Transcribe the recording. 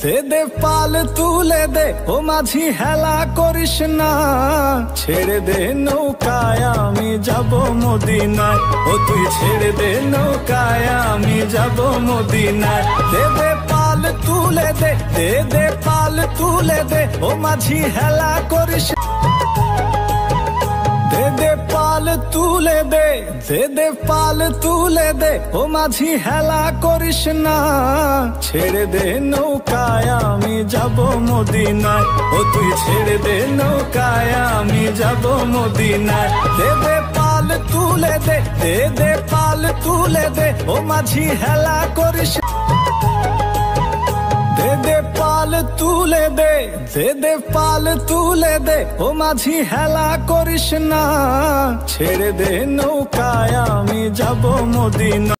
দে দে পাল তুলে দে, ও মাঝি হেলা করিস না। ছেড়ে দে নৌকায় আমি যাব মদিনায়, ও তুই ছেড়ে দে নৌকায় আমি যাব মদিনায়। দে দে পাল তুলে দে, দে দে পাল তুলে দে, ও মাঝি হেলা করিস। দে দে পাল তুলে দে, দে দে পাল তুলে দে, ও মাঝি হেলা করিস না। ছেড়ে দে নৌকায় আমি যাব মদিনায়, ও তুই ছেড়ে দে নৌকায় আমি যাব মদিনায়। দে দে পাল তুলে দে, দে দে পাল তুলে দে, ও মাঝি হেলা করিস। দে দে পাল তুলে দে, দে দে পাল তুলে দে, ও মাঝি হেলা করিস না। ছেড়ে দে নৌকায় আমি যাব মদিনায়।